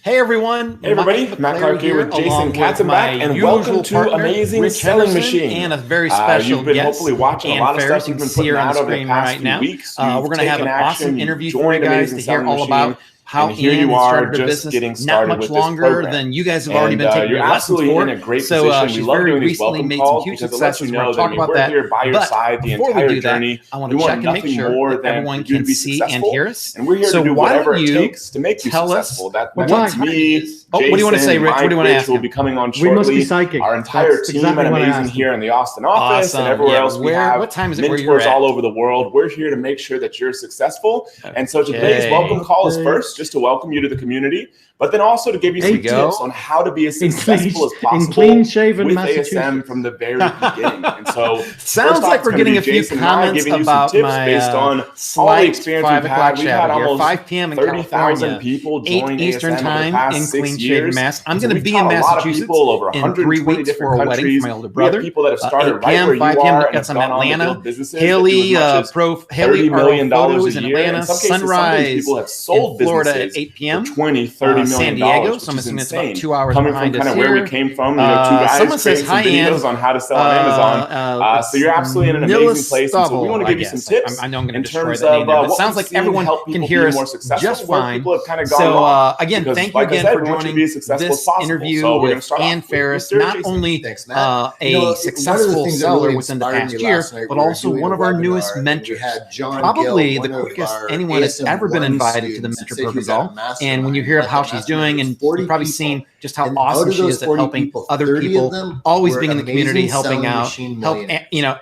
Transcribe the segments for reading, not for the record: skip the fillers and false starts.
Hey everyone! Hey everybody, Matt Clark here with Jason Katzenbach, and welcome to Amazing Selling Machine. And a very special You've been guest, hopefully watching a lot of Ferris. stuff we've been putting out over the past few weeks. We're going to have an awesome interview for you guys to hear all about how Ian started her business not much longer than you guys have already been taking your lessons for. In a great position. She's very recently made some huge successes. We're going to talk about that. But before we do that, I want to check and make sure that everyone can see and hear us. And we're here to do whatever it takes to make you successful. That's me, Jason, what do you want to say, Rich? What do you want to ask? Will be coming on shortly. We must be psychic. Our entire team at Amazing here in the Austin office and everywhere else. We have what time is it mentors all over the world. We're here to make sure that you're successful. And so today's welcome call is first just to welcome you to the community, but then also to give you some tips on how to be as successful as possible with ASM from the very beginning. And so sounds like we're getting a few comments about my based on slight experience 5 o'clock we've had here, almost 5 p.m. in 30,000 people join 8 Eastern ASM time over the in past Queen 6 Shade, years. Mass. I'm going to be in Massachusetts in 3 weeks for a wedding for my older brother. People that have started 8 p.m., 5 p.m. Got some Atlanta. Haley, $30 million photos in a year. Atlanta. Sunrise people have sold in Florida at 8 p.m. $20-30 million. San Diego. So I'm assuming it's about 2 hours coming behind from us kind of where we came from. You know, 2 guys someone says creating some videos on how to sell on Amazon. So you're absolutely in an amazing place. And so we want to give you some tips. I know I'm going to destroy terms that name of there, but it what sounds we've like seen everyone help can people hear be more us successful, just where fine. people have kind of gone So wrong. again, Because, thank you like I again said, for we want you to joining be as successful as this possible. interview So we're gonna with start off Ian with Ferris, Mr. not Jason. only Thanks, Matt. a successful seller within the past year, but also one of our newest mentors. Probably the quickest anyone has ever been invited to the Mentor Protocol. And when you hear of how she's doing, and you've probably seen just how awesome she is at helping other people, always being in the community, helping out,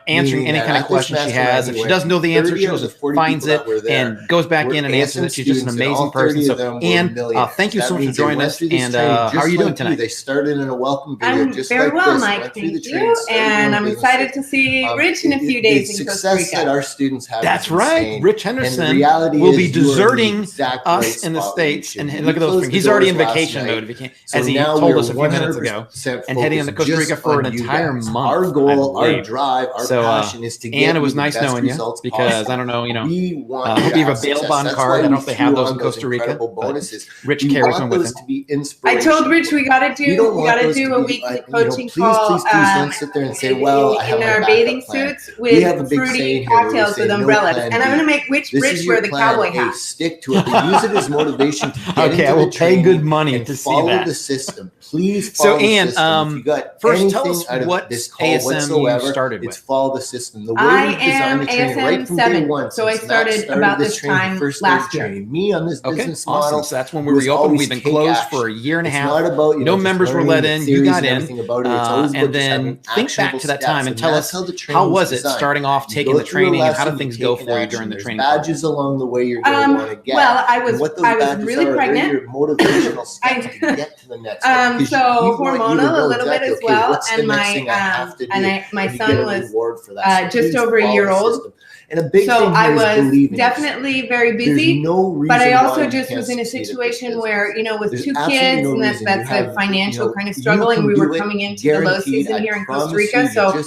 answering any kind of question she has. If she doesn't know the answer, she just finds it and goes back in and answers it. She's just an amazing person. So, Ann, thank you so much for joining us. And how are you doing tonight? They started in a welcome video. I'm very well, Mike. Thank you. And I'm excited to see Rich in a few days in Costa Rica. That our students have. That's right. Rich Henderson will be deserting us in the States. And look at those. He's already in vacation mode, as he told us a few minutes ago, and heading into Costa Rica for an entire month. Our goal, our drive, our passion is to get and it was nice knowing you because I don't know, we hope you have a bail bond card. I don't know if they have those in Costa Rica. Rich carries them with him. I told Rich we got to do a weekly coaching call. Please don't sit there and say, "Well, I have in our bathing suits with fruity cocktails with umbrellas," and I'm going to make Rich wear the cowboy hat. Stick to it. But use it as motivation to get okay, I will pay good money to see that. Follow the system, please. Follow Ann, the system. If you got first tell us what this ASM you started with. It's follow the system. The way I am ASM 7, so I started about this time last year. Me on this business model. Awesome. So that's when we reopened. We've been closed for a year and a half. No members were let in. You got in, and then think back to that time and tell us how was it starting off taking the training, and how did things go for you during the training? Badges along the way you're going to want to get. Well, I was really pregnant. Motivational steps to get to the next step. So hormonal a little bit as well, and my son was just over a year old. And a big so thing I was definitely very busy, but I also just was in a situation where, with 2 kids, and that's a financial kind of struggle, and we were coming into the low season here in Costa Rica. So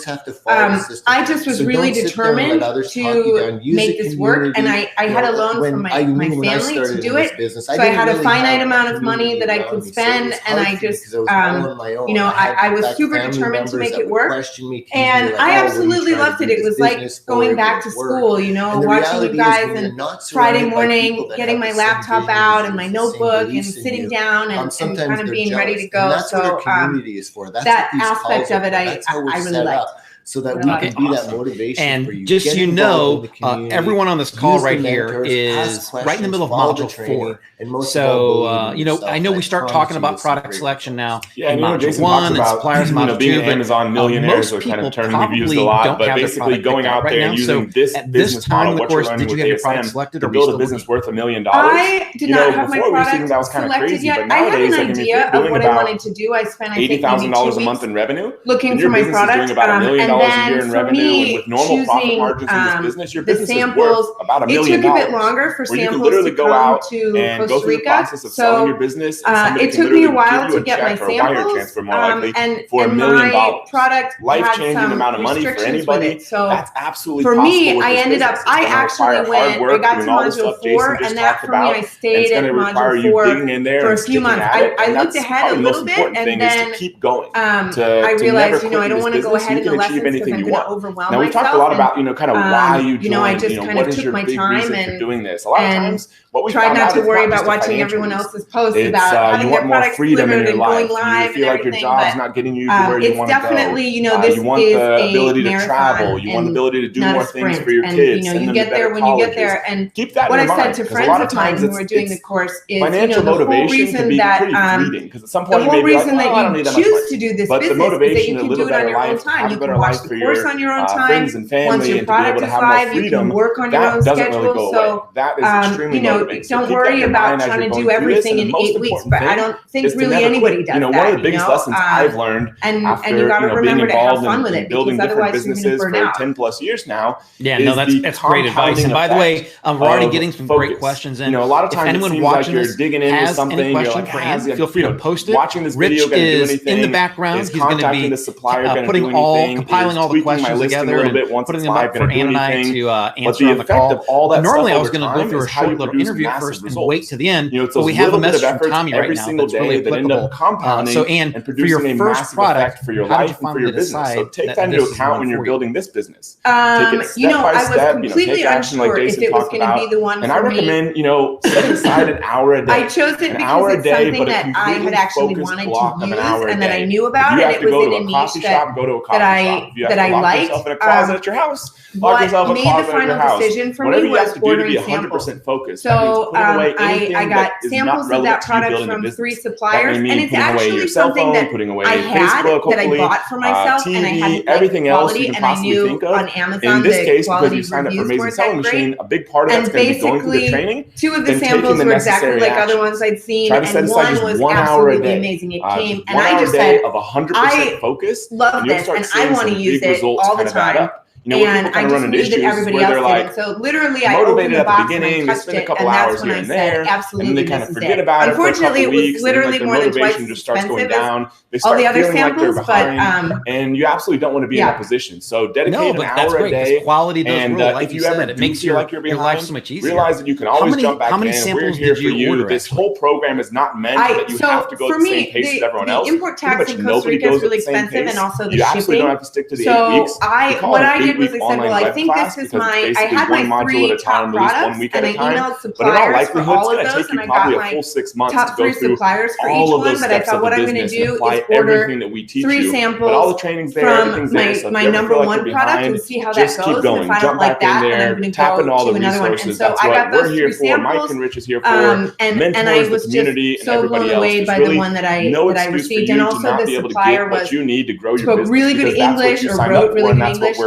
I just was really determined to make this work, and I had a loan from my family to do it. So I had a finite amount of money that I could spend, and I just, I was super determined to make it work, and I absolutely loved it. It was like going back to school, watching you guys, and Friday morning getting my laptop out and my notebook and sitting down and kind of being ready to go. So that aspect of it, I really liked. So that we can be that motivation and for you. Just everyone on this call right here is right in the middle of module 4. So I know we start talking about product selection now. Yeah, module 1 and suppliers module 2. Being Amazon millionaires are kind of turning reviews a lot, but basically going out there and using this business model, what you're learning with ASM, to build a business worth $1 million. I did not have my product selected yet. I had an idea of what I wanted to do. I spent, I think, maybe 2 $80,000 a weeks month in revenue, looking for my product, and a year in revenue, and with normal profit margins in this business, your business is worth about $1 million. It took a bit longer for samples you can literally to go come out to and Costa go through the Rica. process of selling your business. And It took me a while to get my or a wire samples, transfer, more likely, and for $1 million. my product Life-changing had some amount of money for restrictions anybody. with it. So that's absolutely for possible me, with I this ended up, business. I actually went, I got to module 4, and that for me, I stayed at module 4 for a few months. I looked ahead a little bit, and then keep going. I realized, I don't want to go ahead in the lessons because I'm going to overwhelm myself. Now, we talked a lot about, kind of why you joined, I just kind of took my time and doing this. A lot of times, what we tried not to worry about watching everyone else's posts about having their products delivered and going live and everything. You feel like your job's not getting you to where you want to go. It's definitely, this you want is the ability a to marathon. travel. You want the ability to do more things for your and, kids. You get there when you get there. And keep that what in I've mind, said to friends of mine who are doing the course is, financial the whole motivation reason can be that pretty fleeting, because at some point the whole you may be like, reason that you choose to do this but business the motivation is that you can do it on your own time. You can watch the course on your own time. Friends and family, once your product is live, you can work on your own schedule. So that is extremely motivating. Don't worry about trying to do everything in 8 weeks. But I don't think really anybody does that. One of the biggest lessons I've learned after being involved in building different businesses for 10 plus years now. Yeah, no, that's great advice. And by the way, we're already getting some great questions. And a lot of times if anyone watching this has any question for Ann, feel free to post it. Watching this video, Rich is in the background. He's going to be compiling all the questions together and putting them up for Ann and I to answer on the call. Normally, I was going to go through a short little interview first and wait to the end, but we have a message from Tommy right now that's really applicable. So, Ann, for your first product, for your how did life you and for finally your business? decide So take that into account when you're building this business. Take it step by I step. was completely unsure if it was going to be the one for me. And I recommend, setting aside an hour a day. I chose it because it's something that I had actually wanted to use and that I knew about, and it was in a niche that I liked. Lock yourself in a closet at your house. What made the final decision for me was ordering samples. So I got samples of that product from 3 suppliers, and it's actually something that I had, that I bought for myself, and I had everything else quality, and I knew on Amazon the quality reviews weren't that great. A big part of that's going to be going through the training. 2 of the samples were exactly like other ones I'd seen, and one was absolutely amazing. It came, and I just said, I love this, and I want to use it all the time. And I just knew that everybody else did it. So literally, I opened the box and I touched it, and that's when I said, absolutely, this is it. Unfortunately, it was literally more than twice as expensive as all the other samples, but and you absolutely don't want to be in that position. So dedicate an hour a day. Quality does and rule, like if you you ever said, it makes your life so much easier. Realize that you can always jump back in. How many samples did you order? This whole program is not meant that you have to go at the same pace as everyone else. The import tax in Costa Rica is really expensive, and also the shipping. You absolutely don't have to stick to the 8 weeks. So what I did was I said, well, I think this is I had my 3 top products, and I emailed suppliers for all of those, and I got my top 3 suppliers for each one, but I thought what I'm going to do is order 3 samples from my number 1 product and see how that goes, and if I don't like that, then I'm going to go to another one. And so I got those 3 samples, and I was just so blown away by the one that I received, and also the supplier spoke really good English, or wrote really good English,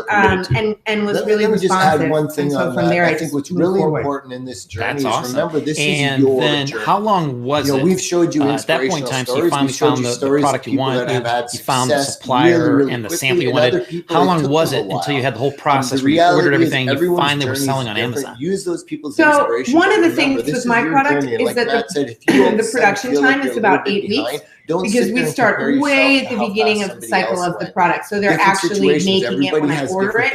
and was really responsive. Just add one thing so on from that. there, I think what's really important in this journey is remember this is your then journey. How long was it? We've showed you at that point in time, so you finally found the product you wanted, you found the supplier and the sample you wanted. How long was it until you had the whole process where you ordered everything, you finally were selling on Amazon? Use those people's so one of the things with my product is that the production time is about 8 weeks. Because we start way at the beginning of the cycle of the product, so they're actually making it when I order it.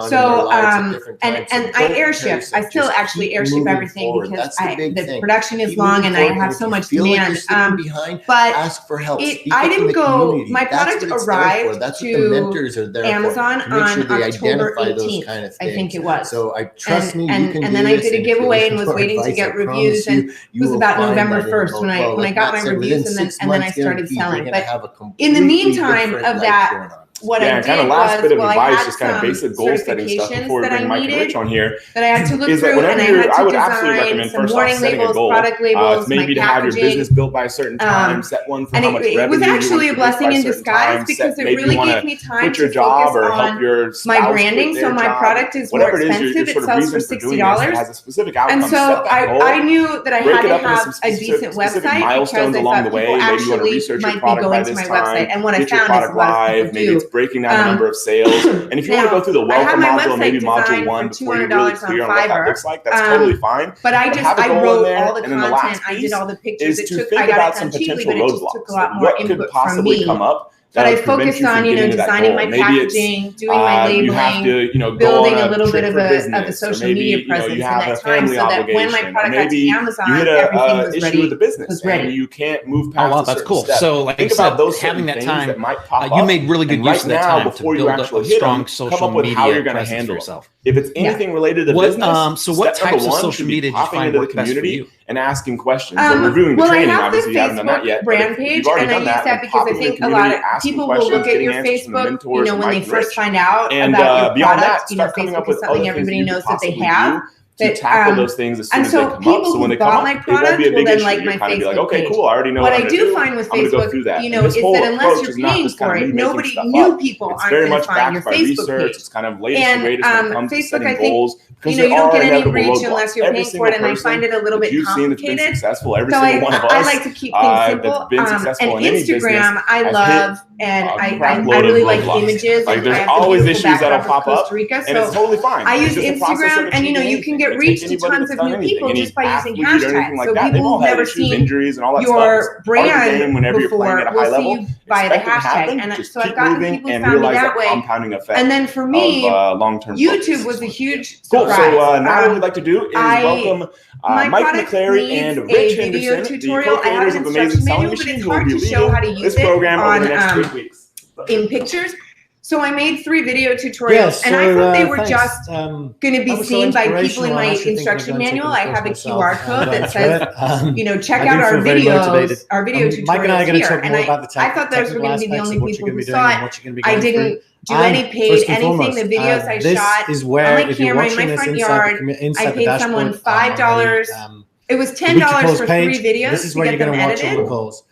So and I airship. I still actually airship everything because the production is long and I have so much demand. But ask for help. I didn't go. My product arrived to Amazon on October 18th. I think it was. So I trust me. And then I did a giveaway and was waiting to get reviews, and it was about November 1st when I got my reviews, and then I started selling. But in the meantime of that, what I did kind of last bit of advice, just kind of some basic goal setting stuff before we bring Mike and Rich on here, that I had to look is that through, and I had I would to absolutely design recommend some first off warning setting labels, a goal. product labels, Maybe to my have your packaging. business built by a certain time, set one for how much revenue it was actually you a want to blessing in by a certain disguise time, because it maybe really you wanna gave me time quit your to job focus or help on your my spouse branding. quit So their my job. product is more Whatever it is, expensive. your It sells for $60. has a specific outcome. And so I knew that I had to have a decent website because I thought people actually might be going to my website. And what I found is a lot of people do. It's breaking down the number of sales. And if you want to go through the welcome module, maybe module 1 before you're really clear on what that looks like, that's totally fine. But I wrote all the content. I did all the pictures. I got it done cheaply, but it just took a lot more input from me. But I focused on, designing my packaging, doing my labeling, you have to, building a little bit of a social media presence in that time, so that when my product got to Amazon, everything was ready. With the business, was ready. And you can't move past. Oh wow, that's cool. Step. So, like think I said, about those having that time, that might pop you made really good use of that time before to build up a strong social media how you're going to handle yourself. If it's anything related to business, so what types of social media did you find work best for you? And asking questions and reviewing the training. Obviously, you haven't done that yet. Brand page, and I use that because I think a lot of people will look at your Facebook, when they first find out about your product. Facebook is something everybody knows that they have. To tackle those things as soon as they come up. So when they come up, it won't be a big issue. You're kind of be like, okay, cool, I already know what I do find with Facebook, is that unless you're paying for it, new people aren't going to find your Facebook page. It's kind of latest and greatest when it comes to setting goals. You don't get any reach unless you're paying for it, and I find it a little bit complicated. So I like to keep things simple. And Instagram, I love, and I really like images. Like there's always issues that'll pop up, and it's totally fine. I use Instagram, and you can get reach to tons of new people just by using hashtags. So people who've never seen your brand before will see you by the hashtag. And so I've gotten people found me that way. And then for me, YouTube was a huge surprise. So now what we'd like to do is welcome Mike McClary and Rich Henderson, the co-creators of Amazing Selling Machine, who will be leading this program over the next 3 weeks. In pictures. So I made 3 video tutorials, and I thought they were just going to be seen by people in my instruction manual. I have a QR code that says, check out our videos, our video tutorials here. And I thought those were going to be the only people who saw it. I didn't do any paid anything. The videos I shot on my camera in my front yard, I paid someone $5. It was $10 for 3 videos. This is where you're going to watch all the calls.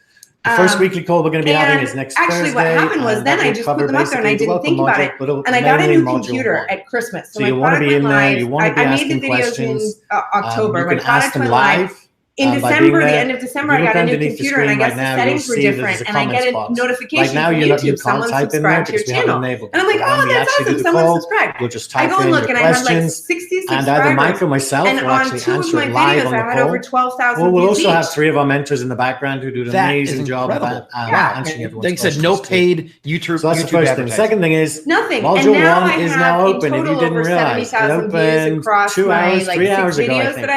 The first weekly call we're going to be having is next Thursday. Actually, what happened was then I just put them up there and I didn't think about it. And I got a new computer at Christmas. So you want to be in there, you want to be asking questions. I made the videos in October. You can ask them live. In December, the end of December, I got a new computer, and I guess the settings were different, and I get a notification from YouTube, someone subscribed to your channel. And I'm like, oh, that's awesome, someone subscribed. I go and look, and I have like 60 subscribers. And either Mike or myself will actually answer it live on the call. Over 12,000 we'll also have 3 of our mentors in the background who do an amazing job of answering everyone's questions. They said no paid YouTube. So that's the first thing. The second thing is nothing. Module 1 is now open. If you didn't realize, it opened 2 hours, 3 hours ago, I think.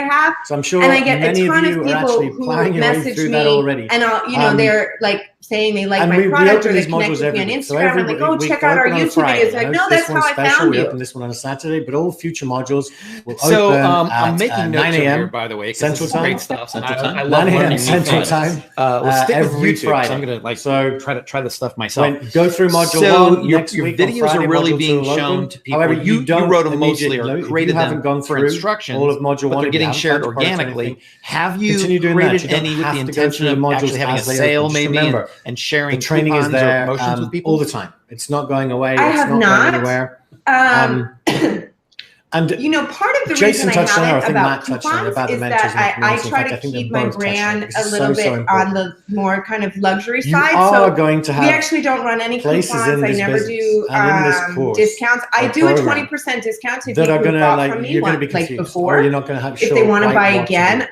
So I'm sure many of you are actually plowing your way through that already. And they're like saying they like my product, or they connect with me on Instagram, and like, oh, check out our YouTube videos. Like, no, that's how I found you. We opened this one on a Saturday, but all future modules will so, open I'm making notes 9 a.m. here, by the way, Central Time. Great stuff. Central Time. I love 9 a.m. Central Time. Let's stick with every YouTube. Friday. So I'm gonna try this stuff myself. Go through module 1 your next week. Videos are really being shown to people. However, you wrote them mostly or created them for instructions. All of module 1, but they're getting shared organically. Have you created any with the intention of actually having a sale, maybe, and sharing training is there all the time. It's not going away. It's not going anywhere. And part of the Jason reason touched on I it, I think Matt touched on it about the mentors. I try to keep my brand a little bit on the more kind of luxury side. So going to have we actually don't run any coupons. I never do discounts. I do a 20% discount if people bought from me like before. You're not going to have if they want to buy again.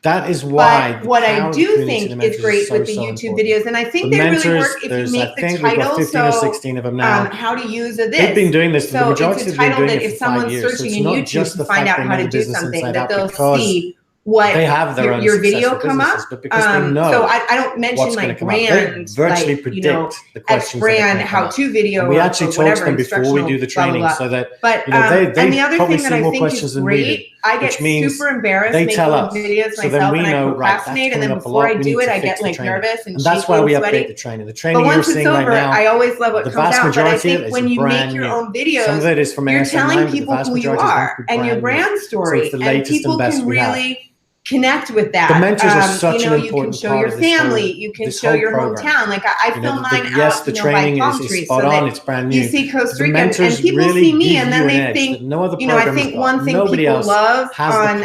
That is why. But what I do think is great with the YouTube videos, and I think they really work if you make the title. 15 or 16 of them now. How to use this. They've been doing this. So it's a title that if someone's searching in YouTube to find out how to do something, that they'll see what they have their own your video come up. But because they know so I don't mention my brand, virtually predict the questions. Brand how-to video. We actually talk to them before we do the training, so that and the other thing that I think is great. I get super embarrassed making videos myself, and I procrastinate, and then before I do it, I get like nervous and that's why we update the training. The training you're seeing right now, I always love what comes out, but I think when you make your own videos, you're telling people who you are and your brand story, and people can really connect with that. The mentors are such an important you can show part your of this family, whole, you can show your hometown. Like I film mine yes, out, the training by Palm is Trees, spot on. It's brand new. You see Costa Rica, and people really see me, and then they think, no other I think one thing people love on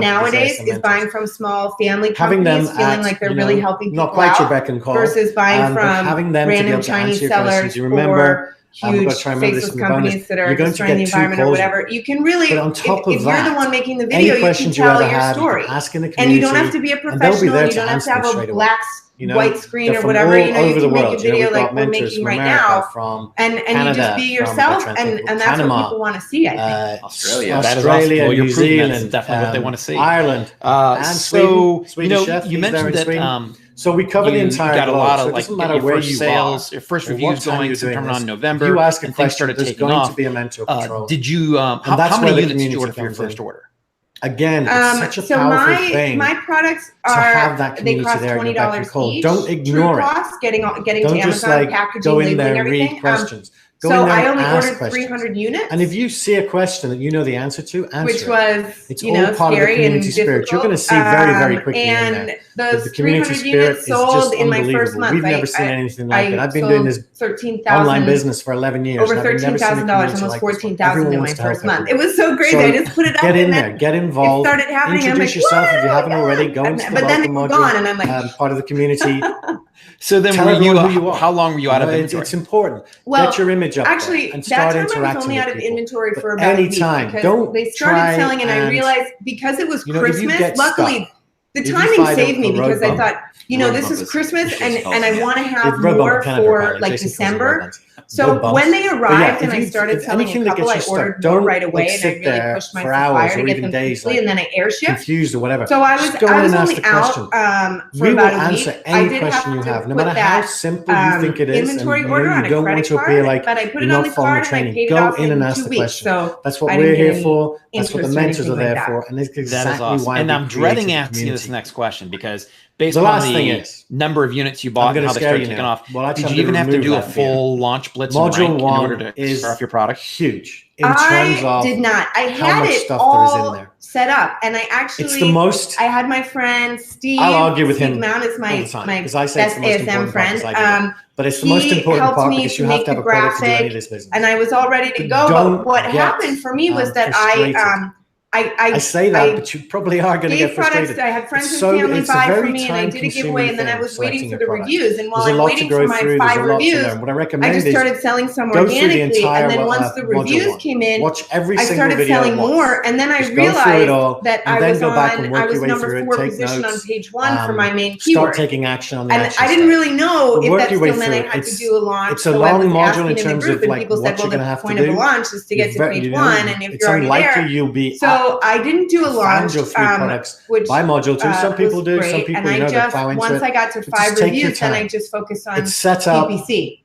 nowadays is buying from small family companies, feeling like they're really helping people out, versus buying from random Chinese sellers or huge faceless companies that are destroying the environment or whatever. You can really, if you're the one making the video, you can tell your story. And you don't have to be a professional. You don't have to have a black white screen or whatever. You can make a video like we're making right now, and you just be yourself, and that's what people want to see, I think. Australia, that is awesome. Well, New Zealand, that's definitely what they want to see. Ireland, and Sweden, chef, you mentioned that. So we cover the entire got a lot of so like your first sales, your first reviews going sometime around November. You ask a and question, things started taking off. To be a mentor control. Did you? How many units did you order for your first order? Again, it's such a powerful thing. My products are to have that community they cost there $20 each. Don't ignore it. Cost, getting Don't to just Amazon, packaging, go in labeling, there and everything. read questions. So I only ordered 300 units. And if you see a question that you know the answer to, answer which was, it's all part of the community spirit. You're going to see very, very quickly and in there. Those the community 300 units sold in my first month. We've never seen anything like it. I've been doing this online business for 11 years. Over $13,000, almost $14,000 in my first month. It was so great. I just put it up. Get in there. Get involved. It started happening. Introduce yourself if you haven't already. Go into the local module. And I'm like, part of the community. So then, how long were you out of inventory? It's important. Well, get your image up there and start interacting. I was only out of inventory for about any time. Don't they started selling, and I realized because it was Christmas. Luckily, the timing saved me because I thought, this is Christmas, and I want to have more for like December. So when they arrived and I started selling a couple, I ordered more right away, and I really pushed my supplier to get them quickly, and then I air shipped. Confused or whatever. So I was only out for about a week. I did question you have, no matter how simple you think it is, inventory order on a credit card, but I put it on the card and I paid it off in 2 weeks. So that's what we're here for. That's what the mentors are there for, and it's exactly why. And I'm dreading asking you this next question because based on the number of units you bought and how they started taking off, did you even have to do a full launch blitz and rank in order to start off your product? Huge. I did not. I had it all set up, and I actually. It's the most. I had my friend Steve. I'll argue with him. Mount is my best ASM friend. But it's the most important part because you have to have a product to do any of this business. And I was all ready to go. But what happened for me was that I say that, but you probably are going to get frustrated. I had friends and family buy for me, and I did a giveaway, and then I was waiting for the reviews. And while I'm waiting for my 5 reviews, I just started selling some organically. And then once the reviews came in, I started selling more. And then I realized that I was number 4 position on page 1 for my main keyword. Start taking action on the And I didn't really know if that still meant I had to do a launch. It's a long module in terms of like what you're going to have to do. The point of a launch is to get to page 1, and if you're already there, you'll be. So I didn't do a launch, which by module 2. Some people do. Some people, once I got to 5 reviews, then I just focused on PPC.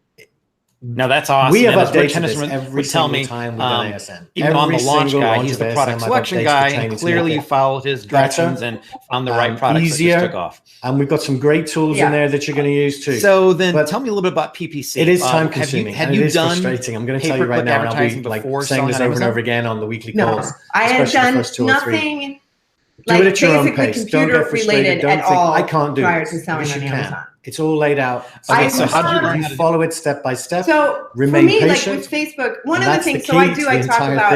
Now that's awesome. We have updated this every tell me, time we ASM. Even on the launch guy, he's the product selection guy, and clearly you followed his directions and found the right products that just took off. And we've got some great tools in there that you're going to use too. So then tell me a little bit about PPC. It is time consuming. Have you done frustrating. I'm going to tell you right now, and I'll be like saying this over and over again on the weekly calls. I had done nothing like basically computer related at all. I can't do prior to selling on Amazon. It's all laid out. Okay, so how do you follow it step by step? So remain for me, patient. like with Facebook, one of the things. So I talk about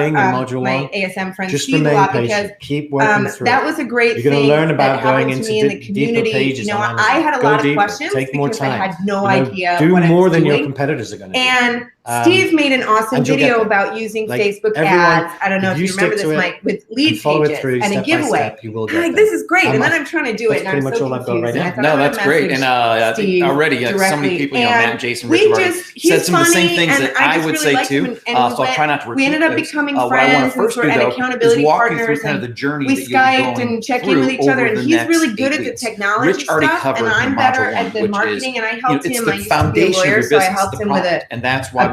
my ASM friend Steve a lot because keep working through. That was a great thing. You're going to learn about going into in the community. Pages. I had a lot of questions because I had no idea. Do more than your competitors are going to do. And Steve made an awesome video about using Facebook ads. I don't know if you remember this, Mike, with lead pages and a giveaway. Like, this is great. And then I'm trying to do it, and I'm so confused. No, that's great. And I think already so many people, Matt and Jason Richard said some of the same things that I would say too. So I'll try not to repeat. We ended up becoming friends and accountability partners. Kind of the journey we Skyped and checked in with each other, and he's really good at the technology stuff, and I'm better at the marketing. And I helped him. I used to be a lawyer, so I helped him with a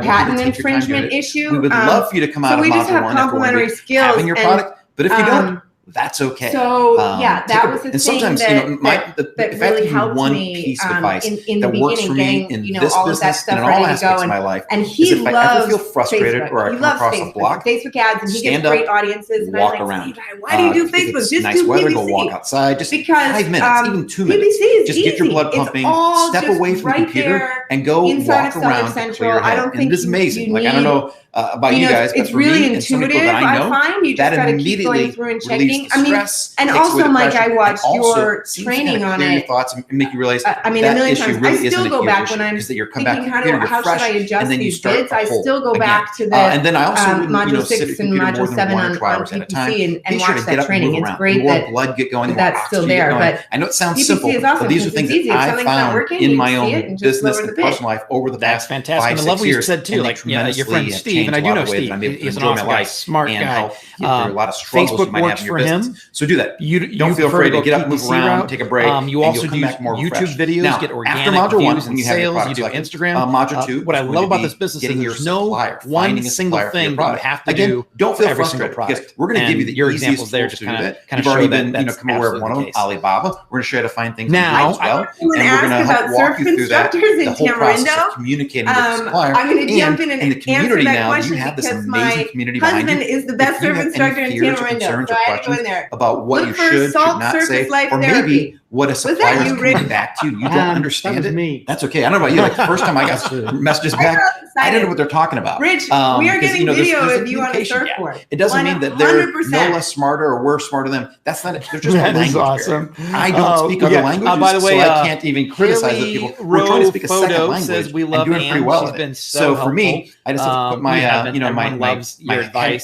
patent infringement issue. We would love for you to come out of Module 1 having your product, but if you don't, That's okay. So that was the and thing sometimes, that really helped me piece of advice in the works for beginning, me in getting this all of that business stuff and in all ready to aspects go. of my life. And he if I ever feel frustrated Facebook. or I come across a block, Facebook ads, and he gets great audiences. Walk and I'm like, around. Why do you do Facebook? It's Just nice do weather. PPC. Go walk outside. Just because 5 minutes, even 2 minutes. PPC is just easy. Get your blood pumping. Step away from the computer and go walk around to clear your head. And it is amazing. Like I don't know about you guys, but it's for really me and some people intuitive. that I know, I find you just got to keep going through and checking. Stress, and also, Mike, I watched your training on it. Your thoughts and make you realize. A million times. I still go back when I'm thinking, how should I adjust these bids? I still go back to the and then I also module 6 and module 7 on PPC and watch that training. It's great that blood get going. That's still there. But I know it sounds PPC simple, is awesome, but these are things that I found in my own business and personal life over the past 5-6 years. And I love what you said too. Like your friend Steve, and I do know Steve. He's an awesome guy, smart guy. A lot of struggles you might have in your business. So do that. You don't feel afraid to get up, move around, take a break. You also do YouTube videos, get organic views and sales. You do Instagram. Module 2. What I love about this business is there's no one single thing that you have to do. Don't feel frustrated because we're going to give you the easiest there. Just kind of you've already been become aware of one of them, Alibaba. We're going to show you how to find things now as well, and we're going to help walk you through that the whole process of communicating with the supplier. I'm going to jump in and the community now. You question have this because amazing community behind you. My husband is the best surf instructor in Tamarindo, so I had to go in there. About what you should not say, or maybe what a supplier is coming back to you. You don't understand it. That's okay. I don't know about you. Like the first time I got messages back, I didn't know what they're talking about. Rich, we are getting video of you on a surfboard. It doesn't mean that they're no less smarter or we're smarter than them. That's not it. They're just a language barrier. I don't speak other languages, by the way, so I can't even criticize the people. We're trying to speak a second language and doing pretty well at it. So for me, I just have to put my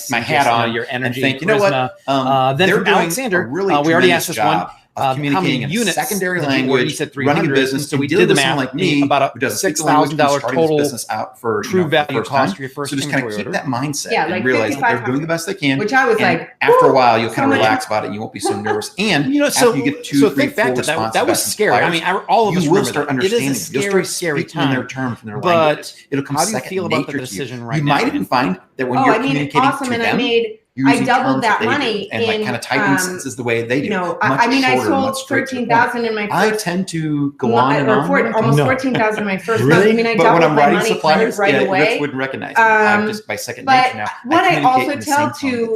my hat on your energy and think, you know what? Then from Alexander, we already asked this one. Communicating in a secondary language, he said running a business. So we did the math. Like me, about a $6,000 total business out for true value cost for your first. So just kind of keep that mindset and like realize that they're doing the best they can. Which I was like, after a while, you'll kind of relax about it. And you won't be so nervous. And so you get 2, 3, 4 responses. That was scary. I mean, all of us will start understanding. It is a scary time. In their terms and their language. It'll come second nature to you. How do you feel about the decision right now? You might even find that when you're communicating to them, I doubled that money and like kind of typing sentences the way they do. I sold 13,000 in my first. I tend to go on and on. Almost 14,000 in my first month. Really? I mean, I doubled my money suppliers, right away. Rich wouldn't recognize me. Just by second nature now. What I also tell to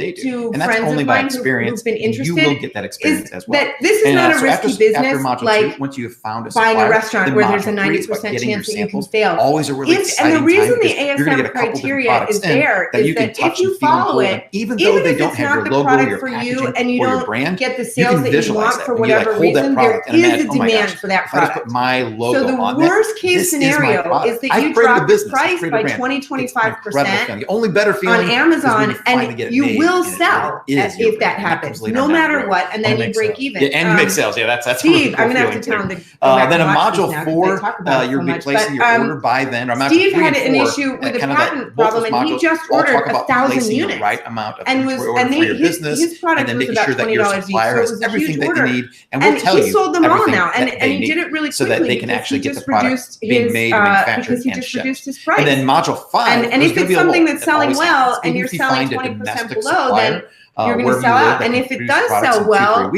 friends of mine who've been interested, you will get that experience as well. That this is not a risky business. Like once you have found a buying a restaurant where there's a 90% chance that you can fail. Always a really exciting time. And the reason the ASM criteria is there is that if you follow it, even though they don't have your logo, product your for packaging, you and you or don't your brand, get the sales that you want for when you whatever reason, there is a demand for that if I just put product. my logo So the on worst case scenario is that you drop the price by 20-25% the only better feeling on Amazon, and you will sell if that happens, no matter what, and then you break even. And you make sales. Yeah, that's Steve, I'm gonna have to tell him to then a module 4, you're replacing your order by then. Steve had an issue with a patent problem, and he just ordered 1,000 units. Right amount of and his product was about $20 each, so it was a huge order. And we'll tell you he sold them all now, and he did it really quickly so that they can actually get the product being made and manufactured and shipped. His price. And then module 5, and if it's something that's selling well and you're selling 20% below, then you're going to sell out. And if it does sell well,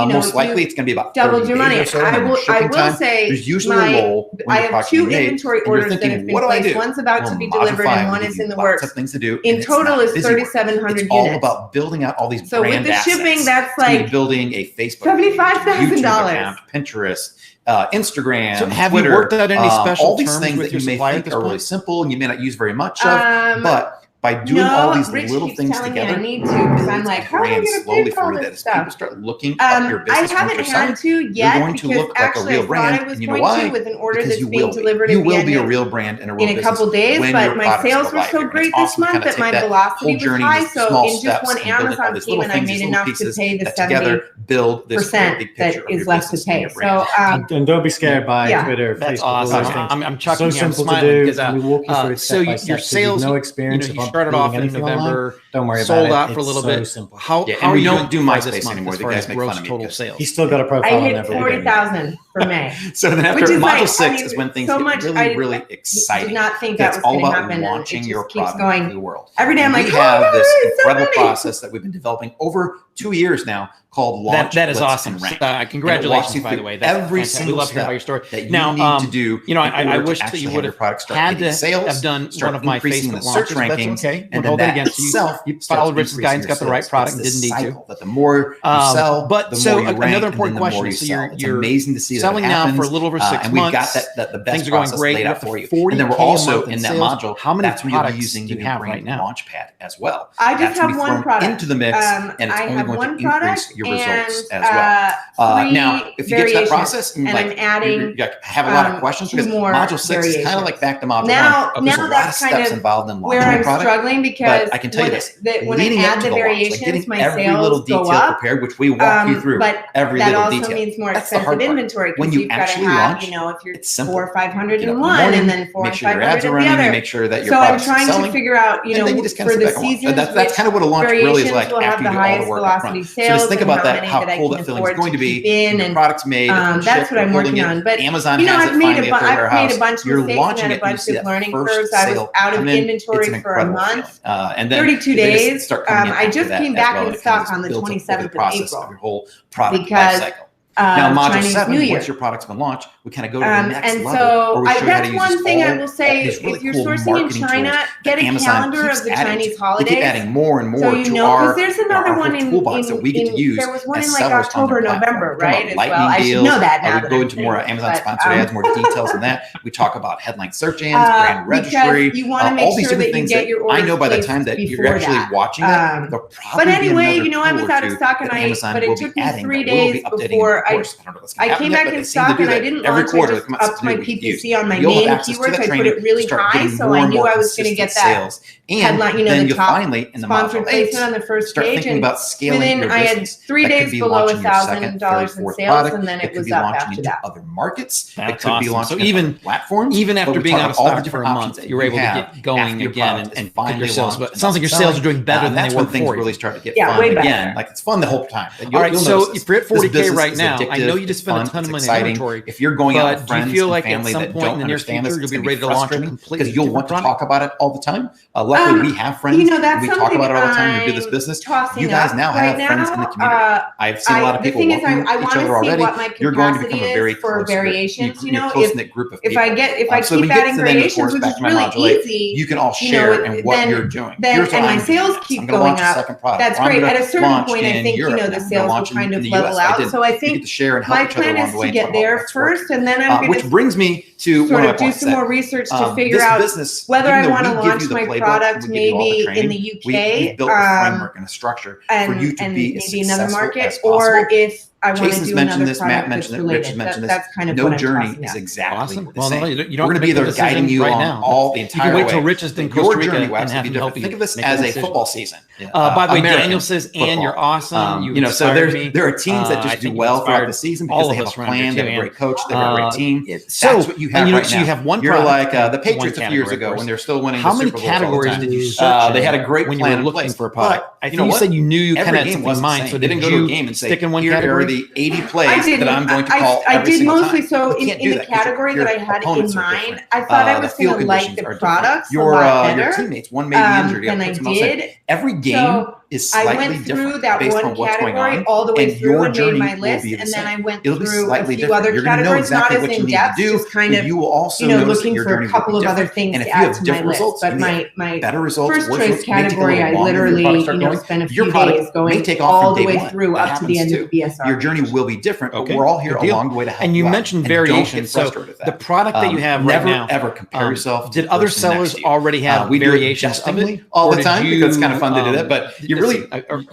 most likely it's going to be about doubled your money. I will say there's usually a lull. I have 2 inventory orders that have been placed. One's about to be delivered and one is in the works. Things to do. In total is 3,700 units. It's all about building out all these brand assets. So with the shipping, that's like building a Facebook, $75,000, Pinterest, Instagram, so have Twitter, you worked out any special all these terms things with that you may think are really simple and you may not use very much of, but by doing all these little things together, I need to, because I'm like, how am I going to pay for all this stuff? People start looking up your business. I haven't had to yet, you're going to look like a real brand, and you know why? With an order that's being delivered you will be a real brand and a real in a couple days, but my sales were so great this month that my velocity was high. So in just one Amazon team, and I made enough to pay the 70% that is left to pay. So and don't be scared by Twitter, Facebook. Awesome. I'm chuckling. So simple to do. We walk you through it step by step. Your sales, no experience. You started off in November. Don't worry sold about it. Out for a little bit. Simple. How we don't do MySpace anymore. The guys make fun of me. He's still got a profile. I hit 40,000. for May. So then after module 6 is when things get really exciting. Did not think that was going to happen. Launching your product into the world. Every day I'm like, we have this incredible process that we've been developing over 2 years now called Launch. That is awesome. Congratulations, by the way. Every single we love hearing step about your story. That you need to do. You know, I wish that you would have had to have done one of my Facebook search rankings. Okay, and hold that against you. You followed Rich's guidance, got the right product, and didn't need to. That the more you sell, but the so more you rank, another important and then the question. more you So sell. It's you're amazing to see selling that now for a little over 6 months. And we've got the best things are going process great. laid out for you. 40K And then we're also in that sales. module. How many that's when you'll be products using do you have right now? Launchpad as well. I just have one product into the mix, and it's only going to increase your results as well. Now, if you get to that process and like adding, you have a lot of questions, because module 6 is kind of like back to module 1. There's a lot of steps involved in launching where a product. Struggling because I can tell you this: when I add the variations, my sales go up. Prepared, which we walk you through. But every that little also detail. means more That's the expensive hard part. inventory When because you you've got to actually have, launch, you know, if you're it's simple. 400 or 500 Get up in in the one, morning, and then 400 make or sure your 500 ads are in the running, other. and make sure that your So I'm products are trying to selling. figure out, you know, And then you just kind for of the sit back and watch. seasons, That's kind of what a launch really is like will have after you the do all the highest work velocity upfront. So sales just think and about how that, many how that I cool can that feeling is afford going to to be. keep in, Your and product's made. that's what I'm working on. But Amazon you know, has I've it made finally a at their warehouse. bunch of You're mistakes launching and it, a and you bunch see of that learning first curves. I was sale out of come in. inventory It's an for a incredible month. feeling. And then 32 they just days. start coming in I just after came that as back well, in and it kind of stock on the builds up over 27th the process of of your April whole product because life cycle. Now, module Chinese 7, New Year. once your product's been launched, we kind of go to the next and level. so where we show you how to that's use one thing I will say. really If you're cool sourcing in marketing China, tools get a Amazon calendar keeps of the adding Chinese to. holidays. They keep adding more and more so you to know, our, there's another our one in toolbox that we get to use. There was one as in like sellers on October, their November, platform. right? As Lightning well, I should deals. know that now. We go into more Amazon sponsored ads, more details than that. We talk about headline search ends, brand registry, you want to make all these sure different that you things get that your I orders know by the time that you're actually watching it, they'll probably but anyway, be you know, I was out of stock, and but it took me 3 days before I came back in stock, and I didn't launch. I just upped my PPC on my main keywords. I put it really high, so I knew I was going to get that headline, you know, the top sponsored placement on the first page. And within, I had 3 days below $1,000 in sales, and then it was up after that. Other markets, it could be awesome. launched So on platforms. even after being out of all the stock for different a options month, that you were able to get going again and pick your sales. But it sounds like your sales are doing better than they were things before. really start to get Yeah, fun way better. again. Like it's fun the whole time. All right, so if you're at 40K right now, I know you just spent a ton of money on inventory. If you're going out with do friends you feel and like at family some that point in don't the near understand future this, you'll be ready to launch a completely because you'll want to different talk about it all the time. Luckily, we have friends. You know, that's we talk about it all the time. We do this business. You guys now have friends in the community. I've seen a lot of people working with each other already. You're going to become a very close variations. You know, close-knit group of people. If I keep adding variations, which is really easy, you can all share in what you're doing. And my sales keep going up. That's great. At a certain point, I think, you know, the sales will kind of level out. So I think my plan is to get there first, and then I'm going to brings me to sort of do some more research to figure out whether I want to launch my product maybe in the UK, we built a framework and a structure for you to be as maybe another successful market, as possible. or if I want to Jason's do mentioned another this, Matt product mentioned that's it, Rich related. mentioned this. That's kind of No what I'm journey tossing is out. exactly Awesome. the same. Well, you don't We're going to be there guiding you right on now. all the entire way. You can wait till Rich is in Costa Rica and have him help you. Think of this make as a a decision. football season. By the way, American Daniel says, football. "And you're awesome. You know, so there are teams that just do well throughout the season because they have a plan, they have a great coach, they have a great team. That's what you have right now. You have one You're like the one Patriots a few years category, ago when they're still winning How the many Super Bowls all the categories time. did you search They had a great when you plan were in looking place. for a product? But I think you said you knew you kind of had something in mind, so they didn't go to a game and say, stick in one here category? are the 80 plays that I'm going to call I every did single mostly time. so You can't in do the that because category your that I had in opponents are mind. different. I thought I The was field going to like the conditions are products different. a lot better Your teammates, one may be injured. than I did. Every game is I slightly went through different that based one on what's going category on, all the way and through your and made journey my will list, be the and then same. I went It'll be through a slightly few different. other You're going to know categories, not exactly as what you in need depth, to do, just kind but of you will also looking for a couple of other things to add to my list. But my better results, first choice category, I literally spent a few days going all the way through up to the end of the BSR. Your journey will be different, but we're all here along the way to help you. And you mentioned variations. So the product that you have right now, never ever compare yourself. Did other sellers already have variations of it all the time? Because it's kind of fun to do that, but you really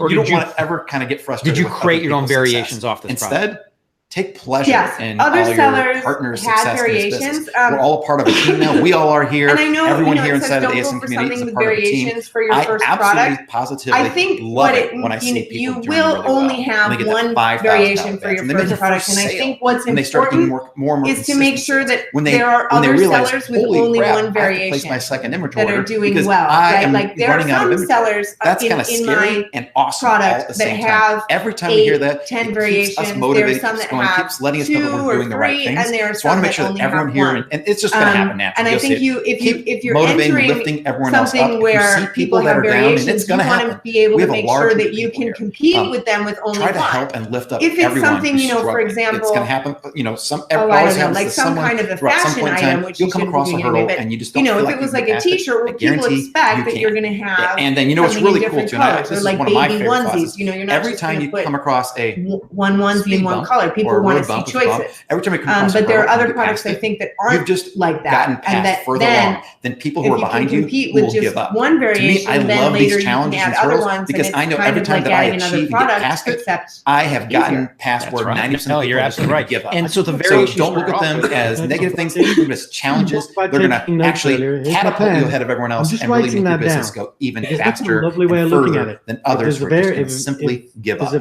you don't want to ever kind of get frustrated. Did you create your own variations off this instead? product? Take pleasure in other all your sellers partners' had success variations. in this business. We're all a part of a team now. We all are here. And I know everyone it here says inside of the don't ASM go for community is something a with part of a team. variations for your first I absolutely, product. positively I think love it when I see people you doing will really only well. have one variation for your first product. And I think what's important is to make sure that there are other sellers with only one variation that are doing well. Right? Like there are some sellers in my and awesome product that have every time we hear that 10 variations. There are some that have keeps letting us know that 2 we're or doing the right 3, things. and there are So I want some to make that sure that only everyone have here, 1. and it's just going to happen naturally. And I think if you're entering lifting everyone else up, something if you where see people that have are down, and variations, it's you going to want happen. to be able We to have a make large sure group that of you people can here. compete with them with only Try to 1. help and lift up If it's everyone something, who's for struggling. example, It's going to happen. Some I always don't know, happens like to some someone kind of a throughout some fashion point in time. item, which You'll you come shouldn't across be a doing hurdle, anyway, and you just but don't feel if like it was you like can a pass it. t-shirt where I people guarantee expect you that can. you're going to have And then you know what's something in really cool different too. colors, This or is like one of my baby favorite onesies. classes. You know, you're not Every just time going you to put come across a one onesie in one color. People want to see choices. every time you come across But a there are hurdle, other you get products past I it, think that you've aren't just like gotten that, past and that further then along than people who are if you can behind you compete who with will just give up. one To me, variation, I then love later these you can challenges add and other hurdles ones, and because it's I know kind every of time like that I adding another achieve and get product, past it, except I have gotten easier. past where 90% of people you're absolutely right. give up. And so the So variations don't look at them as negative things. Look at them as challenges. They're going to actually catapult you ahead of everyone else and really make your business go even faster and further than others who are just going to simply give up.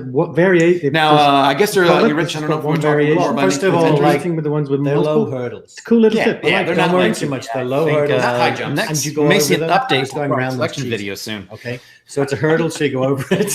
Now, I guess they're Rich. I don't know if we're talking more about first of all, like with the ones with they're multiple low hurdles. cool little tip. Yeah, they're not worrying like too much. They're low hurdles. not high jumps. And you Next, go may over see an them, update going around selection the video soon. Okay, so it's a hurdle, so you go over it.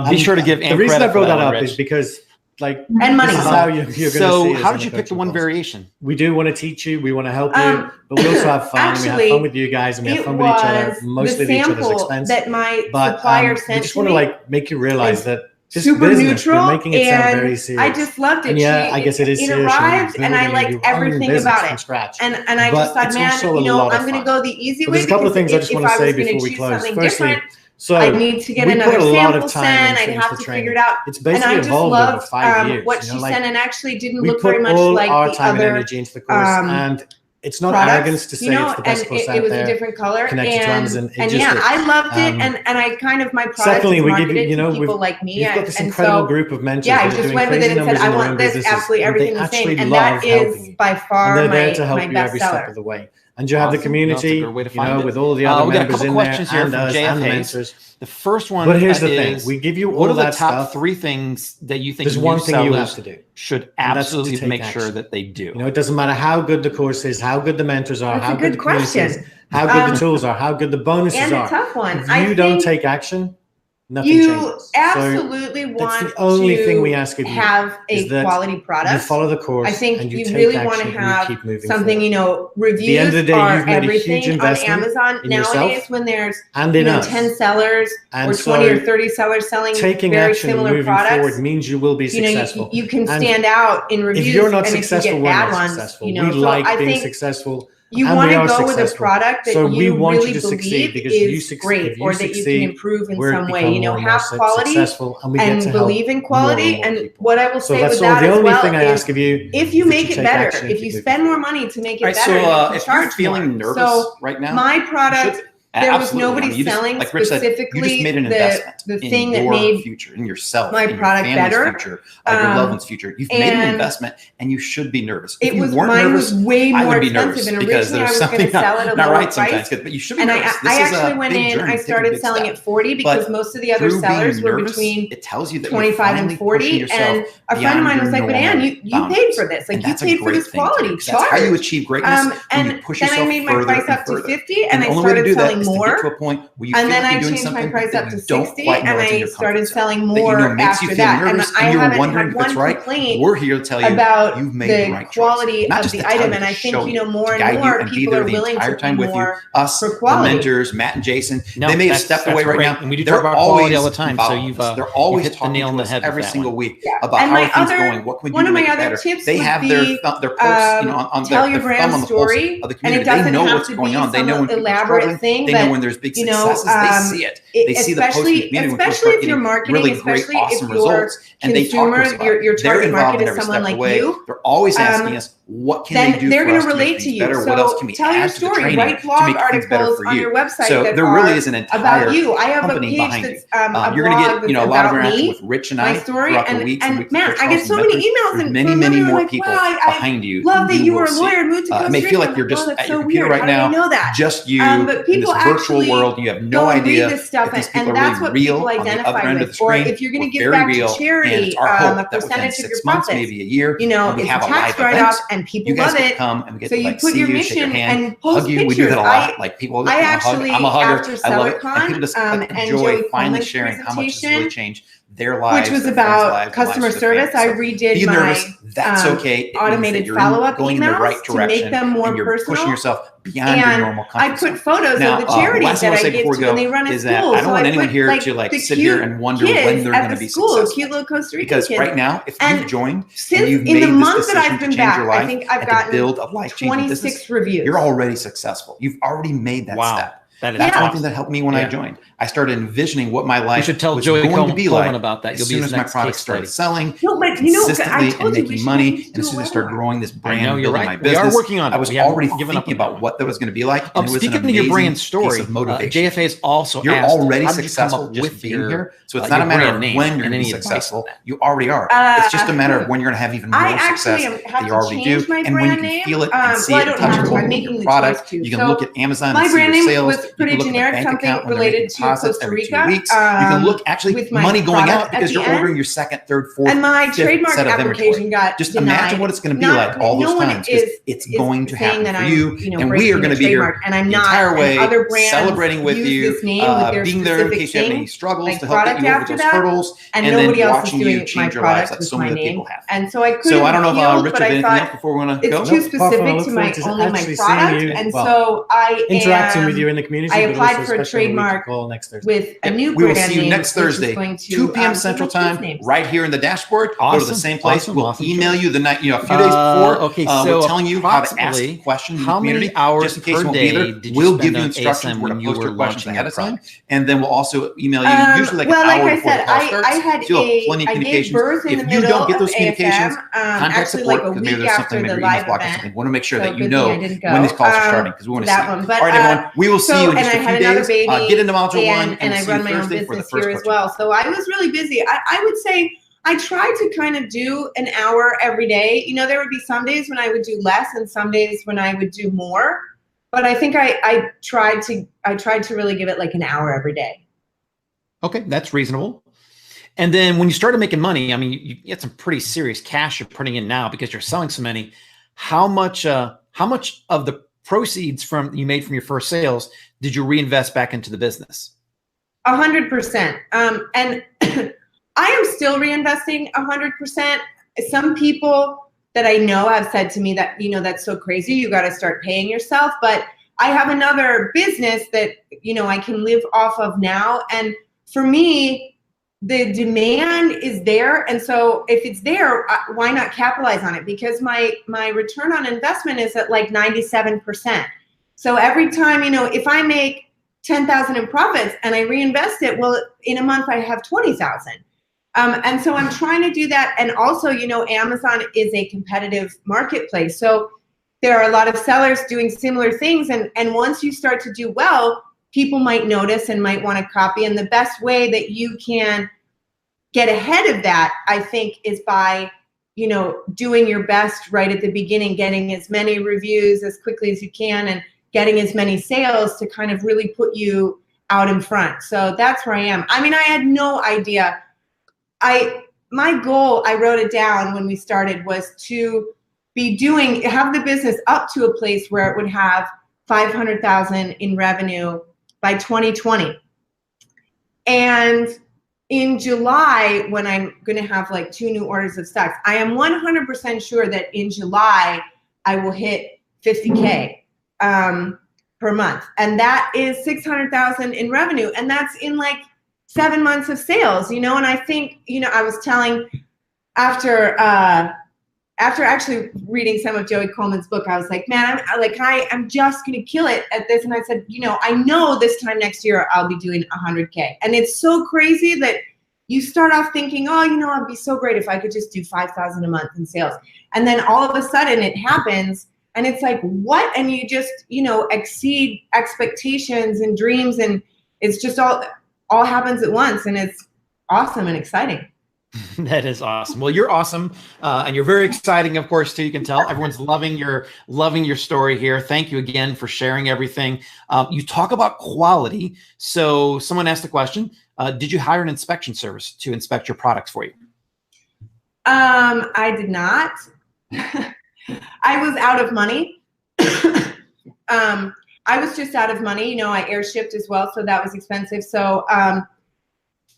Be sure to give the reason I brought that up is because and money. This is how you're going to see So, it how in did you the pick the coaching one course. variation? We do want to teach you. We want to help you, but we also have fun. We have fun with you guys, and we have fun with each other, mostly at each other's expense. That my but supplier we sent just to want to me like make you realize that this super business, neutral, we're making it sound and very serious. I just loved it. And yeah, I guess it is it serious. arrived, and I liked everything about it. Scratch. And I just thought, man, you know, I'm going to go the easy way. There's a couple of things I just want to say before we close. Firstly, so I need to get another sample sent. I'd have to figure it out. It's basically evolved over 5 years. What she sent, and actually didn't we look very much all like our the time other and energy into the course, and it's not arrogance to say it's the best course out there. It was a different color, connected to Amazon. And yeah, I loved it, and I kind of my product is marketed to people like me. You've got this incredible group of mentors. Yeah, I just went with it and said, I want this, absolutely everything the same, and that is by far my best seller. And you have the community, you know, with all the other members in there, and us, and the mentors. The first one, but here's the thing: we give you all that stuff. What are the top 3 things that you think there's one thing you have to do? Should absolutely make sure that they do. You know, it doesn't matter how good the course is, how good the mentors are, how good the community is, how good the tools are, how good the bonuses are. And a tough one. If you don't take action, nothing you changes. Absolutely so want that's the only to thing we ask of you have a quality product. You follow the course. I think and you really want to have something, you know, reviews are everything on Amazon nowadays when there's 10 sellers or 20 or 30 sellers selling very similar products. Forward means you will be successful. You can stand out in reviews. If you're not and successful, if you get bad ones, you know, we like being successful. You want to go with a product that you really believe is great, or that you can improve in some way. You know, have quality and believe in quality. And what I will say with that as well is, if you make it better, if you spend more money to make it better, so if you're feeling nervous right now, my product. There was nobody selling specifically the thing that made future, in yourself, my product better, future, your loved one's future. You've made an investment, and you should be nervous. It was mine was way more expensive, and originally I was going to sell it at a lower price. But you should be and nervous. I actually went in. I started selling at 40 because most of the other sellers were between 25 and 40. And a friend of mine was like, "But Ann, you paid for this. Like you paid for this quality. That's how you achieve greatness. And then I made my price up to 50, and I started selling more. And then I changed my price up to 60, and I started selling more after that. And I haven't had one complaint about the quality of the item. And I think, you know, more and more people are willing to pay more for quality. Mentors, Matt and Jason, they may have stepped away right now. And we do talk about quality all the time. So they're always hit the nail on the head every single week about how things going. What can we do to make it better? They have their posts, you know, on tell their your brand story, of the and community. it doesn't they know have what's to going be on. They know when people are elaborate thing. They know when there's big successes. They see it. They see the posts in the community. Especially if you're marketing, really great, awesome results, and they talk to us about your target market is someone like you. They're always asking us, what can they do they're for us to relate to you. better? So what else can we tell add your to the story. training Write blog to make things better articles for on you? your website So that there really is an entire about you. I have a company page behind that's you. You're going to get, you know, a lot of interaction with Rich and I throughout the weeks. And man, I get so many emails and many more people behind you. Love that you were a lawyer and moved to Costa Rica. It may feel like you're just at your computer right now. Just you in this virtual world. You have no idea this stuff, and that's what people identify with. Or if you're going to give back to charity, a percentage of your profits, maybe a year, you know, it's a tax write-off, and people love it. So you put your mission and post pictures. We do that a lot. Like people, I actually, I'm a hugger. after I love it. And SellerCon, people just enjoy finally sharing how much this really changed their lives, which was about customer service. I redid my automated follow-up emails to make them more personal. Pushing yourself beyond your normal comfort I put photos of the charities that I give to when they run a school. I don't want anyone here to like sit here and wonder when they're going to be successful. Cute little Costa Rican because kids. Right now, if you've joined since and you've in made the this month that decision I've been to change back, your life I think I've and gotten to build a life-changing 26 business, reviews. You're already successful. You've already made that step. That's one thing that helped me when I joined. I started envisioning what my life was going to be like about that. as soon as my product started selling consistently and making money, and as soon as I started growing this brand and building my business. We are working on it. I was already thinking about what that was going to be like. And it was speaking an of your brand piece story, of motivation. JFA is also You're already successful with being here, so it's not a matter of when you're going to be successful. You already are. It's just a matter of when you're going to have even more success that you already do, and when you can feel it and see it and touch it with your product. You can look at Amazon and see your sales. Was pretty generic, something related to Costa Rica. You can look actually with money going out because you're ordering your second, third, fourth, and my trademark set of application got just denied. Imagine what it's going to be like all those times. It's going to happen for you, and we are going to be here and I'm the not, entire way, other celebrating with you, being there in case you have any struggles to help get you over those hurdles, and then watching you change your lives like so many people have. And so I couldn't. So I don't know if Richard, anything else before we want to go? It's too specific to my product, and so I interacting with you in the community. I applied for a trademark with a new brand name. We will see you next Thursday, 2 p.m. Central Time, right here in the dashboard. Go to the same place. We'll email you the night, a few days before. We're telling you how to ask questions in the community. How many hours just in case per you won't day be there. We'll give you instructions where to post your questions ahead of time, and then we'll also email you usually like an hour before the call starts. I had plenty of communications. If you don't get those communications, contact support because maybe there's something, maybe your email's blocked or something. We want to make sure that you know when these calls are starting because we want to see. All right, everyone. We will see you in just a few days. Get into Module 1 and I run my own business here as well. So I was really busy. I would say I tried to kind of do an hour every day. There would be some days when I would do less and some days when I would do more. But I think I tried to really give it like an hour every day. Okay, that's reasonable. And then when you started making money, I mean, you get some pretty serious cash you're putting in now because you're selling so many. How much of the proceeds you made from your first sales did you reinvest back into the business? 100%. And I am still reinvesting 100%. Some people that I know have said to me that, that's so crazy. You got to start paying yourself. But I have another business that, I can live off of now. And for me, the demand is there. And so if it's there, why not capitalize on it? Because my return on investment is at like 97%. So every time, if I make 10,000 in profits and I reinvest it, well, in a month I have 20,000. And so I'm trying to do that. And also, Amazon is a competitive marketplace. So there are a lot of sellers doing similar things. And once you start to do well, people might notice and might want to copy. And the best way that you can get ahead of that, I think, is by, doing your best right at the beginning, getting as many reviews as quickly as you can and getting as many sales to kind of really put you out in front. So that's where I am. I mean, I had no idea. My goal, I wrote it down when we started, was to have the business up to a place where it would have 500,000 in revenue by 2020. And in July, when I'm going to have like 2 new orders of stocks, I am 100% sure that in July, I will hit 50K per month. And that is 600,000 in revenue. And that's in like 7 months of sales, and I think, I was telling after actually reading some of Joey Coleman's book, I was like, man, I'm just going to kill it at this. And I said, I know this time next year I'll be doing 100K. And it's so crazy that you start off thinking, oh, it'd be so great if I could just do 5,000 a month in sales. And then all of a sudden it happens and it's like, what? And you just, exceed expectations and dreams. And it's just all happens at once. And it's awesome and exciting. That is awesome. Well, you're awesome. And you're very exciting, of course, too. You can tell everyone's loving your story here. Thank you again for sharing everything. You talk about quality. So someone asked the question, did you hire an inspection service to inspect your products for you? I did not. I was out of money. I was just out of money. I air shipped as well. So that was expensive. So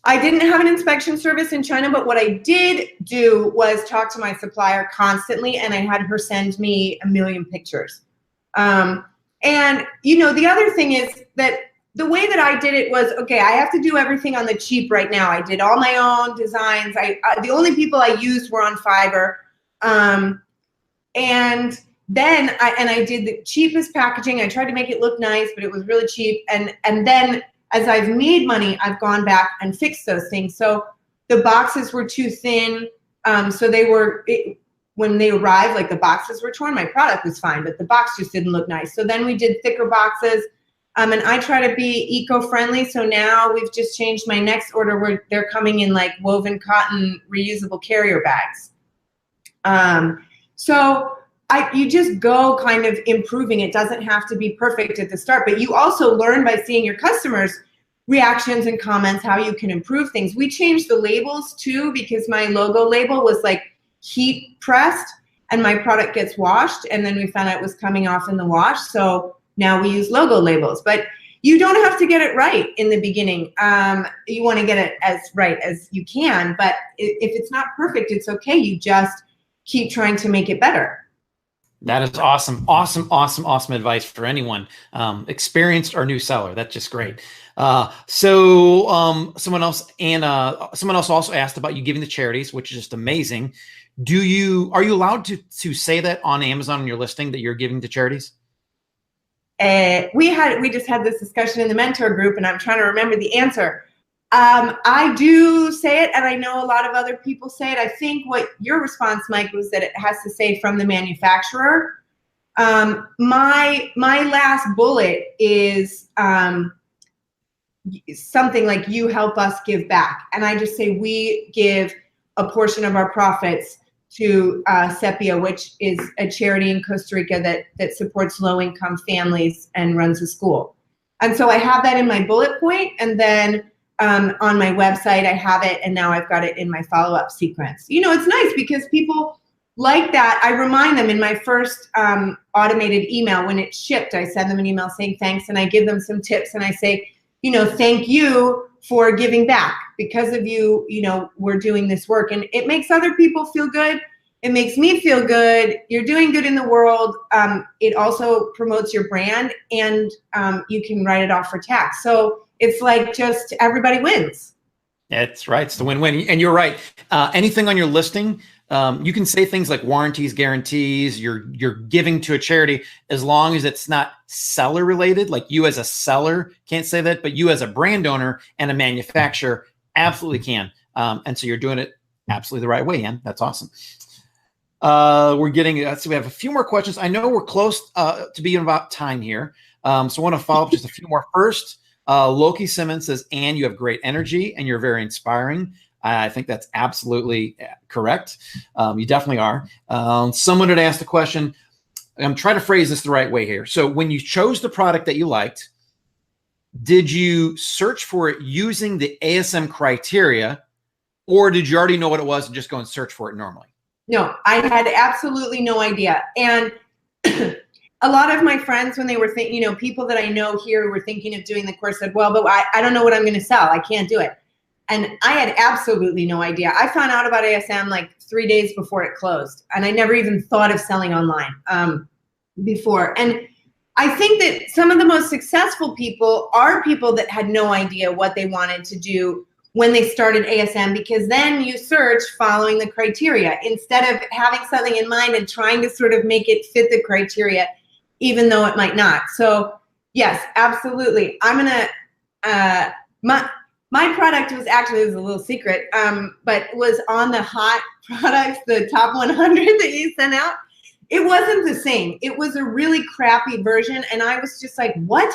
I didn't have an inspection service in China, but what I did do was talk to my supplier constantly, and I had her send me 1 million pictures. And, you know, the other thing is that the way that I did it was, okay, I have to do everything on the cheap right now. I did all my own designs. The only people I used were on Fiverr. And then I did the cheapest packaging. I tried to make it look nice, but it was really cheap. And then as I've made money, I've gone back and fixed those things. So the boxes were too thin. So they were, when they arrived, like the boxes were torn. My product was fine, but the box just didn't look nice. So then we did thicker boxes. And I try to be eco-friendly. So now we've just changed my next order where they're coming in like woven cotton reusable carrier bags. So you just go kind of improving. It doesn't have to be perfect at the start, but you also learn by seeing your customers' reactions and comments how you can improve things. We changed the labels too, because my logo label was like heat pressed and my product gets washed, and then we found out it was coming off in the wash. So now we use logo labels, but you don't have to get it right in the beginning. You want to get it as right as you can, but if it's not perfect, it's okay. You just keep trying to make it better. That is awesome. Awesome advice for anyone, experienced or new seller. That's just great. Someone else also asked about you giving to charities, which is just amazing. Are you allowed to say that on Amazon in your listing that you're giving to charities? We just had this discussion in the mentor group, and I'm trying to remember the answer. I do say it, and I know a lot of other people say it. I think what your response, Mike, was that it has to say from the manufacturer. My last bullet is something like, you help us give back. And I just say we give a portion of our profits to Sepia, which is a charity in Costa Rica that supports low-income families and runs a school. And so I have that in my bullet point, and then on my website I have it, and now I've got it in my follow-up sequence. You know, it's nice because people like that. I remind them in my first automated email when it's shipped. I send them an email saying thanks, and I give them some tips, and I say, you know, thank you for giving back. Because of you, you know, we're doing this work, and it makes other people feel good. It makes me feel good. You're doing good in the world. It also promotes your brand, and you can write it off for tax. So it's like just everybody wins. That's right. It's the win-win. And you're right. Anything on your listing, you can say things like warranties, guarantees, you're giving to a charity, as long as it's not seller related. Like you as a seller can't say that, but you as a brand owner and a manufacturer absolutely can. And so you're doing it absolutely the right way, Ann. That's awesome. We're getting, so we have a few more questions. I know we're close to being about time here. So I want to follow up just a few more. First, Loki Simmons says, Ann, you have great energy and you're very inspiring. I think that's absolutely correct. You definitely are. Someone had asked the question. I'm trying to phrase this the right way here. So when you chose the product that you liked, did you search for it using the ASM criteria, or did you already know what it was and just go and search for it normally? No, I had absolutely no idea. And a lot of my friends, when they were thinking, you know, people that I know here were thinking of doing the course, said, well, but I don't know what I'm going to sell. I can't do it. And I had absolutely no idea. I found out about ASM like 3 days before it closed. And I never even thought of selling online before. And I think that some of the most successful people are people that had no idea what they wanted to do when they started ASM, because then you search following the criteria instead of having something in mind and trying to sort of make it fit the criteria, even though it might not. So yes, absolutely. I'm gonna, my product was actually, it was a little secret, but was on the hot products, the top 100 that you sent out. It wasn't the same. It was a really crappy version. And I was just like, what?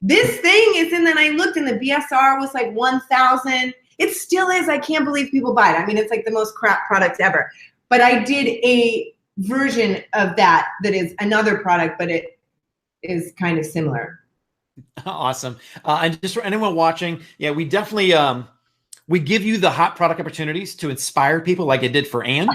This thing is, and then I looked and the BSR was like 1,000. It still is. I can't believe people buy it. I mean, it's like the most crap product ever. But I did a version of that is another product, but it is kind of similar. Awesome. And just for anyone watching, yeah, we definitely, we give you the hot product opportunities to inspire people like it did for Ann.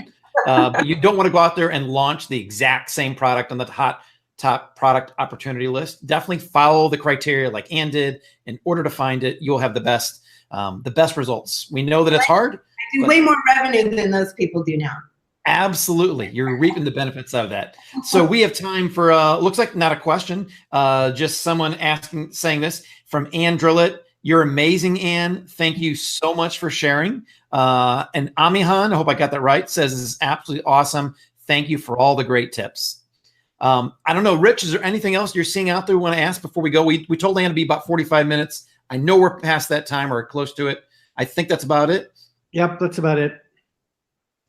But you don't want to go out there and launch the exact same product on the hot top product opportunity list. Definitely follow the criteria like Ann did. In order to find it, you'll have the best results. We know that it's hard. I do way more revenue than those people do now. Absolutely. You're reaping the benefits of that. So we have time for, looks like not a question, just someone saying this from Ann Drillett. You're amazing, Ann. Thank you so much for sharing. And Amihan, I hope I got that right, says this is absolutely awesome. Thank you for all the great tips. I don't know, Rich, is there anything else you're seeing out there we want to ask before we go? We told Ann to be about 45 minutes. I know we're past that time or close to it. I think that's about it. Yep, that's about it.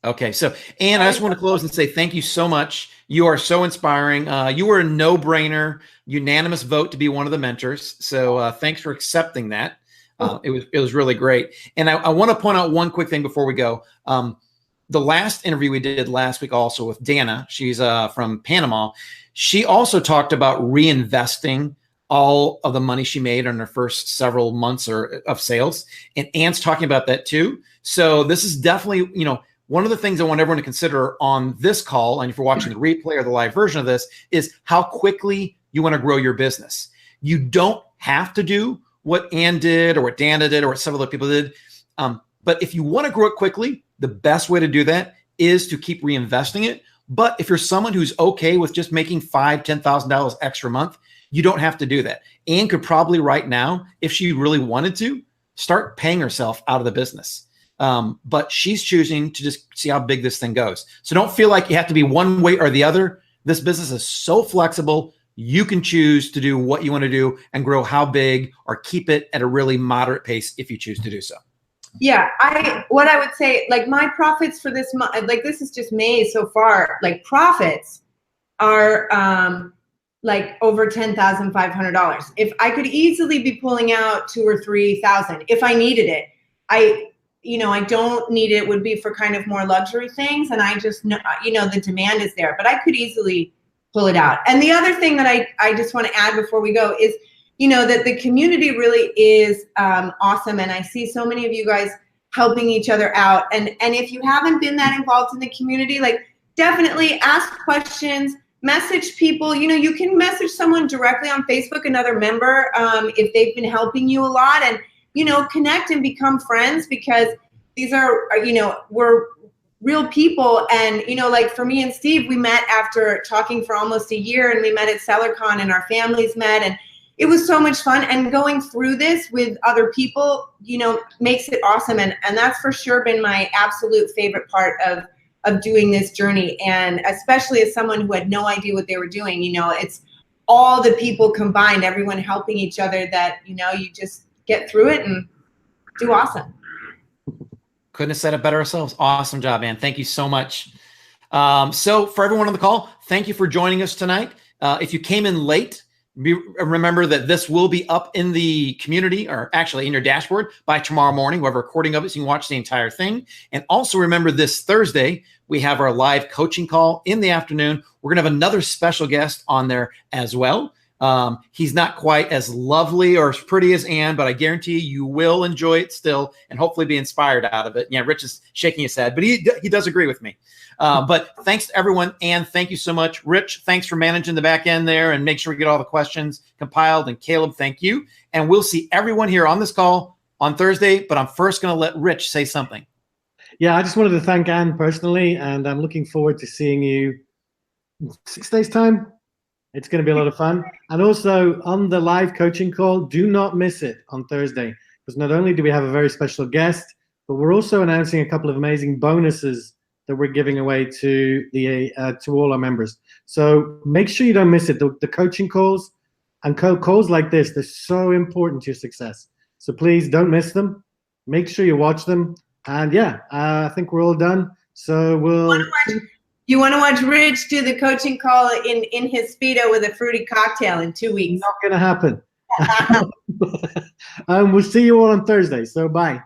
Okay, so Ann, I just want to close and say thank you so much. You are so inspiring. You were a no-brainer, unanimous vote to be one of the mentors. So thanks for accepting that. It was really great. And I want to point out one quick thing before we go. The last interview we did last week also with Dana, she's from Panama. She also talked about reinvesting all of the money she made in her first several months of sales. And Ann's talking about that too. So this is definitely, one of the things I want everyone to consider on this call, and if you're watching the replay or the live version of this, is how quickly you want to grow your business. You don't have to do what Ann did or what Dana did or what several other people did. But if you want to grow it quickly, the best way to do that is to keep reinvesting it. But if you're someone who's okay with just making $5,000, $10,000 extra a month, you don't have to do that. Ann could probably right now, if she really wanted to, start paying herself out of the business. But she's choosing to just see how big this thing goes. So don't feel like you have to be one way or the other. This business is so flexible. You can choose to do what you want to do and grow how big or keep it at a really moderate pace if you choose to do so. Yeah, what I would say, like my profits for this month, like this is just May so far, like profits are like over $10,500. If I could easily be pulling out $2,000 or $3,000 if I needed it. I don't need it. It would be for kind of more luxury things. And I just know, the demand is there, but I could easily pull it out. And the other thing that I just want to add before we go is, that the community really is awesome. And I see so many of you guys helping each other out. And if you haven't been that involved in the community, like definitely ask questions, message people. You can message someone directly on Facebook, another member, if they've been helping you a lot, and connect and become friends, because these are, we're real people. And, like for me and Steve, we met after talking for almost a year, and we met at SellerCon and our families met, and it was so much fun. And going through this with other people, makes it awesome. And that's for sure been my absolute favorite part of doing this journey. And especially as someone who had no idea what they were doing, it's all the people combined, everyone helping each other, that, you just get through it and do awesome. Couldn't have said it better ourselves. Awesome job, man. Thank you so much. So for everyone on the call, thank you for joining us tonight. If you came in late, remember that this will be up in the community, or actually in your dashboard, by tomorrow morning. We have a recording of it so you can watch the entire thing. And also remember, this Thursday, we have our live coaching call in the afternoon. We're going to have another special guest on there as well. He's not quite as lovely or as pretty as Ann, but I guarantee you will enjoy it still and hopefully be inspired out of it. Yeah, Rich is shaking his head, but he does agree with me. But thanks to everyone. Ann, thank you so much. Rich, thanks for managing the back end there and make sure we get all the questions compiled. And Caleb, thank you. And we'll see everyone here on this call on Thursday, but I'm first going to let Rich say something. Yeah, I just wanted to thank Ann personally, and I'm looking forward to seeing you in 6 days' time. It's going to be a lot of fun. And also on the live coaching call, do not miss it on Thursday, because not only do we have a very special guest, but we're also announcing a couple of amazing bonuses that we're giving away to all our members. So make sure you don't miss it. The coaching calls and calls like this, they're so important to your success. So please don't miss them. Make sure you watch them. And yeah, I think we're all done. So You want to watch Rich do the coaching call in his Speedo with a fruity cocktail in 2 weeks. Not going to happen. We'll see you all on Thursday. So bye.